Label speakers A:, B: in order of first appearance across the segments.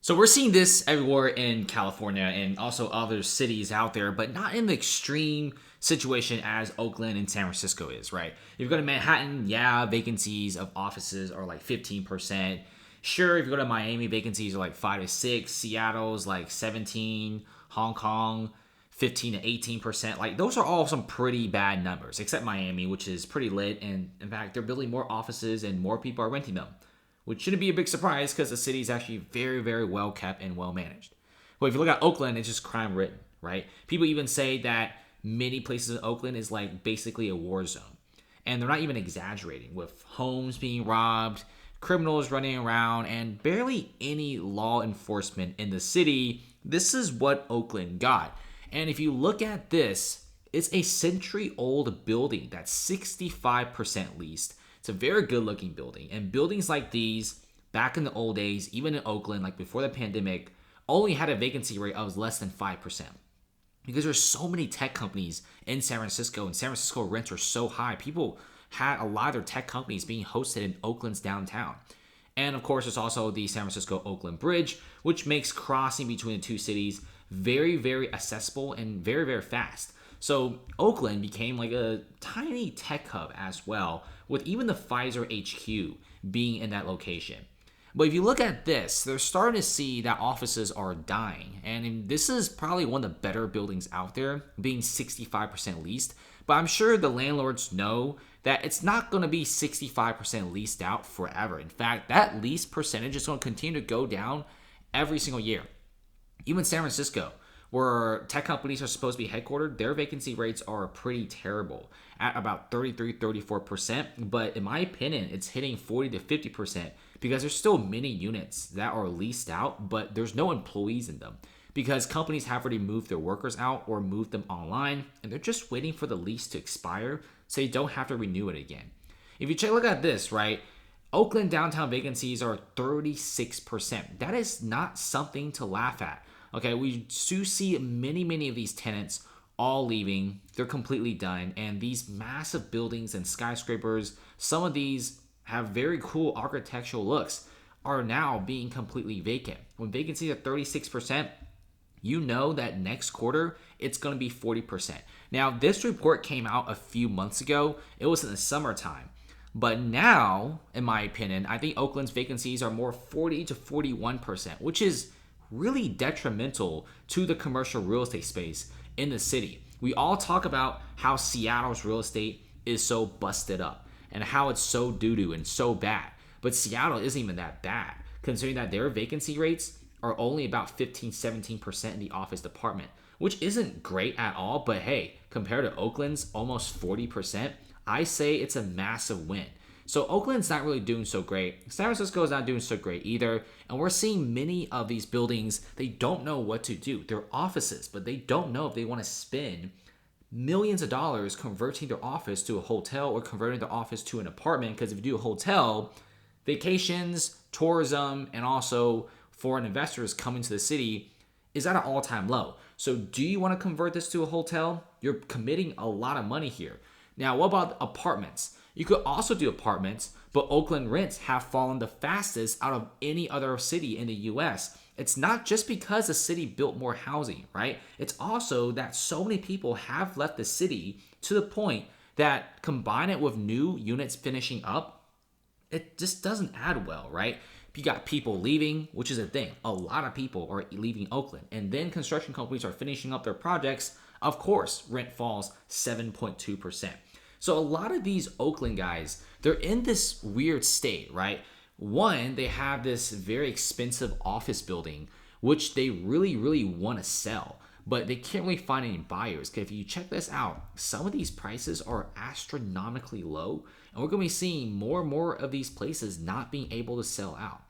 A: So we're seeing this everywhere in California and also other cities out there, but not in the extreme situation as Oakland and San Francisco is, right? If you go to Manhattan, yeah, vacancies of offices are like 15%. Sure, if you go to Miami, vacancies are like 5 to 6. Seattle's like 17. Hong Kong, 15 to 18%. Like those are all some pretty bad numbers, except Miami, which is pretty lit. And in fact, they're building more offices and more people are renting them, which shouldn't be a big surprise because the city is actually very, very well kept and well managed. But if you look at Oakland, it's just crime ridden, right? People even say that many places in Oakland is like basically a war zone. And they're not even exaggerating, with homes being robbed, criminals running around, and barely any law enforcement in the city. This is what Oakland got. And if you look at this, it's a century-old building that's 65% leased. It's a very good-looking building. And buildings like these, back in the old days, even in Oakland, like before the pandemic, only had a vacancy rate of less than 5%. Because there's so many tech companies in San Francisco, and San Francisco rents are so high. People had a lot of their tech companies being hosted in Oakland's downtown. And of course, there's also the San Francisco-Oakland Bridge, which makes crossing between the two cities very, very accessible and very, very fast. So Oakland became like a tiny tech hub as well, with even the Pfizer HQ being in that location. But if you look at this, they're starting to see that offices are dying. And this is probably one of the better buildings out there, being 65% leased. But I'm sure the landlords know that it's not going to be 65% leased out forever. In fact, that lease percentage is going to continue to go down every single year. Even San Francisco, where tech companies are supposed to be headquartered, their vacancy rates are pretty terrible at about 33-34%. But in my opinion, it's hitting 40 to 50% because there's still many units that are leased out, but there's no employees in them because companies have already moved their workers out or moved them online, and they're just waiting for the lease to expire so they don't have to renew it again. If you look at this, right, Oakland downtown vacancies are 36%. That is not something to laugh at. Okay, we do see many of these tenants all leaving. They're completely done. And these massive buildings and skyscrapers, some of these have very cool architectural looks, are now being completely vacant. When vacancies are 36%, you know that next quarter it's going to be 40%. Now, this report came out a few months ago. It was in the summertime. But now, in my opinion, I think Oakland's vacancies are more 40 to 41%, which is really detrimental to the commercial real estate space in the city. We all talk about how Seattle's real estate is so busted up and how it's so doo-doo and so bad. But Seattle isn't even that bad, considering that their vacancy rates are only about 15-17% in the office department, which isn't great at all. But hey, compared to Oakland's almost 40%, I say it's a massive win. So Oakland's not really doing so great. San Francisco is not doing so great either. And we're seeing many of these buildings, they don't know what to do. They're offices, but they don't know if they want to spend millions of dollars converting their office to a hotel or converting their office to an apartment. Because if you do a hotel, vacations, tourism, and also foreign investors coming to the city is at an all-time low. So do you want to convert this to a hotel? You're committing a lot of money here. Now, what about apartments? You could also do apartments, but Oakland rents have fallen the fastest out of any other city in the US. It's not just because the city built more housing, right? It's also that so many people have left the city to the point that combine it with new units finishing up, it just doesn't add well, right? You got people leaving, which is a thing. A lot of people are leaving Oakland. And then construction companies are finishing up their projects. Of course, rent falls 7.2%. So a lot of these Oakland guys, they're in this weird state, right? One, they have this very expensive office building, which they really want to sell, but they can't really find any buyers. Because if you check this out, some of these prices are astronomically low, and we're going to be seeing more and more of these places not being able to sell out.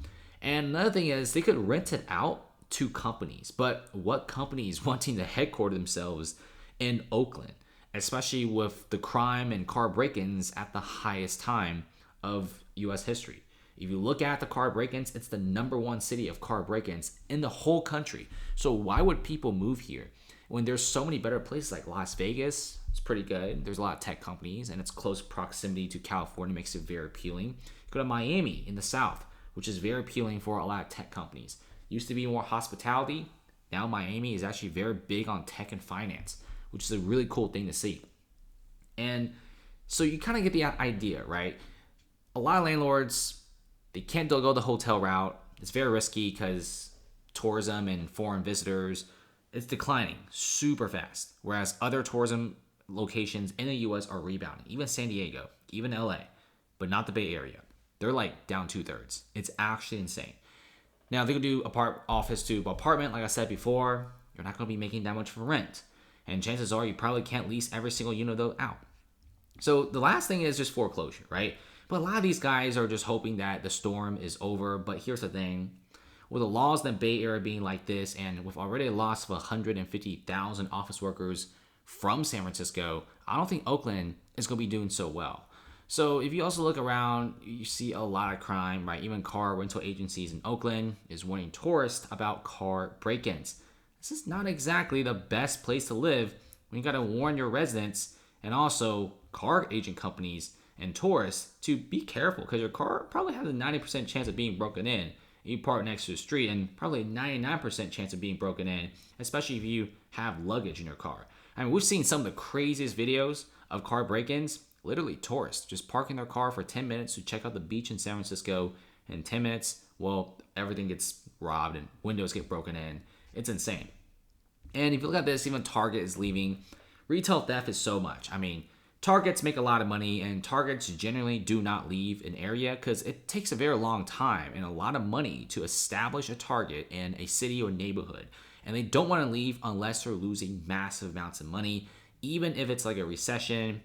A: And another thing is they could rent it out to companies, but what companies wanting to headquarter themselves in Oakland? Especially with the crime and car break-ins at the highest time of U.S. history. If you look at the car break-ins, it's the number one city of car break-ins in the whole country. So why would people move here when there's so many better places like Las Vegas? It's pretty good. There's a lot of tech companies, and its close proximity to California makes it very appealing. Go to Miami in the south which is very appealing for a lot of tech companies. Used to be more hospitality. Now Miami is actually very big on tech and finance, which is a really cool thing to see. And so you kind of get the idea, right? A lot of landlords, they can't go the hotel route. It's very risky because tourism and foreign visitors, it's declining super fast. Whereas other tourism locations in the US are rebounding, even San Diego, even LA, but not the Bay Area. They're like down 2/3. It's actually insane. Now they could do office to apartment, like I said before. You're not going to be making that much for rent, and chances are you probably can't lease every single unit though out. So the last thing is just foreclosure, right? But a lot of these guys are just hoping that the storm is over. But here's the thing: with the laws in the Bay Area being like this, and with already a loss of 150,000 office workers from San Francisco, I don't think Oakland is going to be doing so well. So if you also look around, you see a lot of crime, right? Even car rental agencies in Oakland is warning tourists about car break-ins. This is not exactly the best place to live when you got to warn your residents and also car agent companies and tourists to be careful, because your car probably has a 90% chance of being broken in. You park next to the street, and probably a 99% chance of being broken in, especially if you have luggage in your car. I mean, we've seen some of the craziest videos of car break-ins. Literally tourists just parking their car for 10 minutes to check out the beach in San Francisco. In 10 minutes, well, everything gets robbed and windows get broken in. It's insane. And if you look at this, even Target is leaving. Retail theft is so much. I mean, Targets make a lot of money, and Targets generally do not leave an area because it takes a very long time and a lot of money to establish a Target in a city or neighborhood. And they don't want to leave unless they're losing massive amounts of money, even if it's like a recession,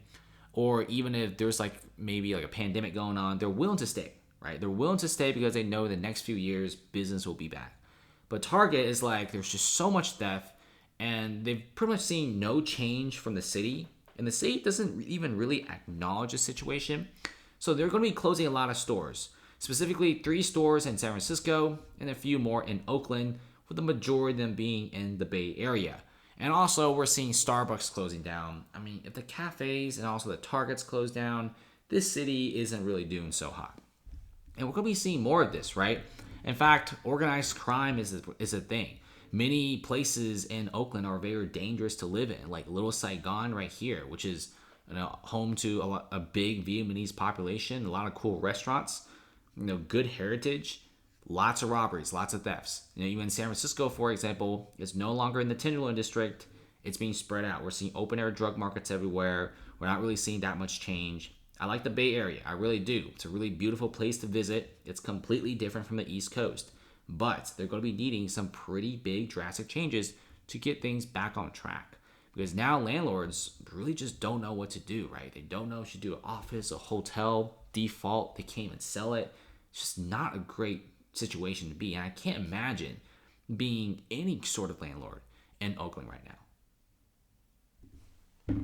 A: or even if there's like maybe like a pandemic going on. They're willing to stay, right? They're willing to stay because they know the next few years business will be back. But Target is like, there's just so much theft, and they've pretty much seen no change from the city, and the city doesn't even really acknowledge the situation. So they're going to be closing a lot of stores, specifically 3 stores in San Francisco and a few more in Oakland, with the majority of them being in the Bay Area. And also, we're seeing Starbucks closing down. I mean, if the cafes and also the Targets close down, this city isn't really doing so hot. And we're going to be seeing more of this, right? In fact, organized crime is a thing. Many places in Oakland are very dangerous to live in, like Little Saigon right here, which is home to a big Vietnamese population, a lot of cool restaurants, good heritage. Lots of robberies, lots of thefts. Even San Francisco, for example, is no longer in the Tenderloin district. It's being spread out. We're seeing open air drug markets everywhere. We're not really seeing that much change. I like the Bay Area. I really do. It's a really beautiful place to visit. It's completely different from the East Coast. But they're going to be needing some pretty big drastic changes to get things back on track. Because now landlords really just don't know what to do, right? They don't know if they should do an office, a hotel, default. They can't even sell it. It's just not a great situation to be, and I can't imagine being any sort of landlord in Oakland right now.